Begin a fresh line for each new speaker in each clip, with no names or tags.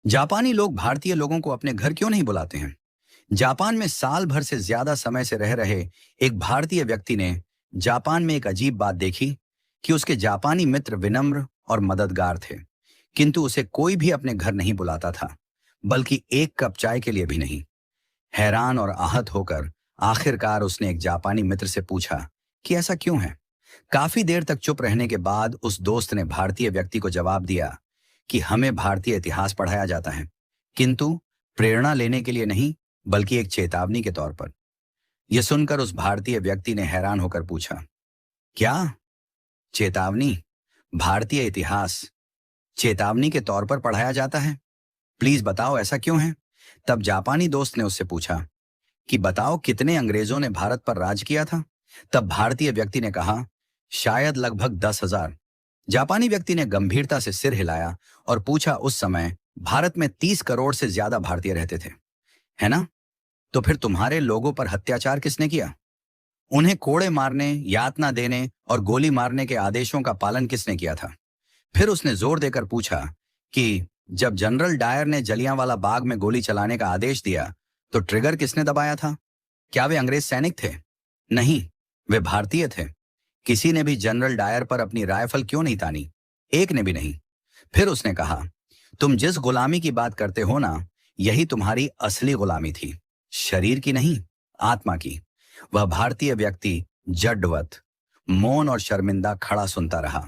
जापानी लोग भारतीय लोगों को अपने घर क्यों नहीं बुलाते हैं? जापान में साल भर से ज्यादा समय से रह रहे एक भारतीय व्यक्ति ने जापान में एक अजीब बात देखी कि उसके जापानी मित्र विनम्र और मददगार थे, किंतु उसे कोई भी अपने घर नहीं बुलाता था, बल्कि एक कप चाय के लिए भी नहीं। हैरान और आहत होकर आखिरकार उसने एक जापानी मित्र से पूछा कि ऐसा क्यों है। काफी देर तक चुप रहने के बाद उस दोस्त ने भारतीय व्यक्ति को जवाब दिया कि हमें भारतीय इतिहास पढ़ाया जाता है, किंतु प्रेरणा लेने के लिए नहीं, बल्कि एक चेतावनी के तौर पर। यह सुनकर उस भारतीय व्यक्ति ने हैरान होकर पूछा, क्या चेतावनी? भारतीय इतिहास चेतावनी के तौर पर पढ़ाया जाता है? प्लीज बताओ, ऐसा क्यों है? तब जापानी दोस्त ने उससे पूछा कि बताओ, कितने अंग्रेजों ने भारत पर राज किया था? तब भारतीय व्यक्ति ने कहा, शायद लगभग 10,000। जापानी व्यक्ति ने गंभीरता से सिर हिलाया और पूछा, उस समय भारत में 30 करोड़ से ज्यादा भारतीय रहते थे, है ना? तो फिर तुम्हारे लोगों पर अत्याचार किसने किया? उन्हें कोड़े मारने, यातना देने और गोली मारने के आदेशों का पालन किसने किया था? फिर उसने जोर देकर पूछा कि जब जनरल डायर ने जलियांवाला बाग में गोली चलाने का आदेश दिया, तो ट्रिगर किसने दबाया था? क्या वे अंग्रेज सैनिक थे? नहीं, वे भारतीय थे। किसी ने भी जनरल डायर पर अपनी राइफल क्यों नहीं तानी? एक ने भी नहीं। फिर उसने कहा, तुम जिस गुलामी की बात करते हो ना, यही तुम्हारी असली गुलामी थी, शरीर की नहीं, आत्मा की। वह भारतीय व्यक्ति जड्डवत, मौन और शर्मिंदा खड़ा सुनता रहा।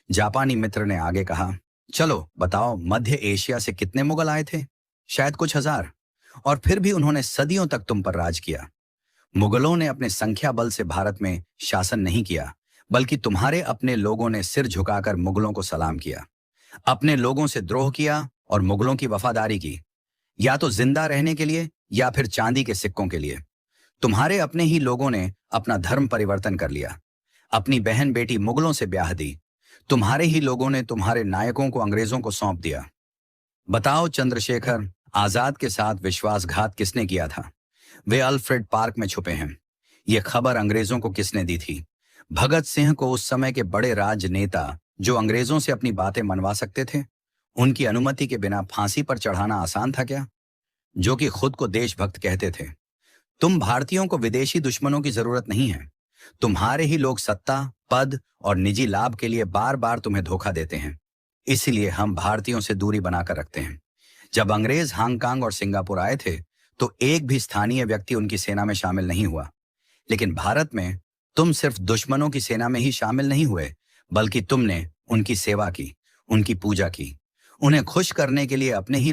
जापानी मित्र ने आगे कहा, चलो बताओ, मध्य एशिया से कितने मुगल आए थे? शायद कुछ हजार। और फिर भी उन्होंने सदियों तक तुम पर राज किया। मुगलों ने अपने संख्या बल से भारत में शासन नहीं किया, बल्कि तुम्हारे अपने लोगों ने सिर झुकाकर मुगलों को सलाम किया, अपने लोगों से द्रोह किया और मुगलों की वफादारी की, या तो जिंदा रहने के लिए या फिर चांदी के सिक्कों के लिए। तुम्हारे अपने ही लोगों ने अपना धर्म परिवर्तन कर लिया, अपनी बहन बेटी मुगलों से ब्याह दी। तुम्हारे ही लोगों ने तुम्हारे नायकों को अंग्रेजों को सौंप दिया। बताओ चंद्रशेखर आजाद के साथ विश्वासघात किसने किया था? वे अल्फ्रेड पार्क में छुपे हैं। यह खबर अंग्रेजों को किसने दी थी? भगत सिंह को, उस समय के बड़े राजनेता जो अंग्रेजों से अपनी बातें मनवा सकते थे। उनकी अनुमति के बिना फांसी पर चढ़ाना आसान था क्या? जो कि खुद को देशभक्त कहते थे। तुम भारतीयों को विदेशी दुश्मनों की जरूरत नहीं है। तुम्हारे ही लोग सत्ता, पद और निजी लाभ के लिए बार बार तुम्हें धोखा देते हैं। इसलिए हम भारतीयों से दूरी बनाकर रखते हैं। जब अंग्रेज हांगकांग और सिंगापुर आए थे, तो एक भी स्थानीय व्यक्ति उनकी सेना में शामिल नहीं हुआ। लेकिन भारत में तुम सिर्फ दुश्मनों की सेना में ही शामिल नहीं हुए, बल्कि तुमने उनकी सेवा की, उनकी पूजा की। उन्हें खुश करने के लिए अपने ही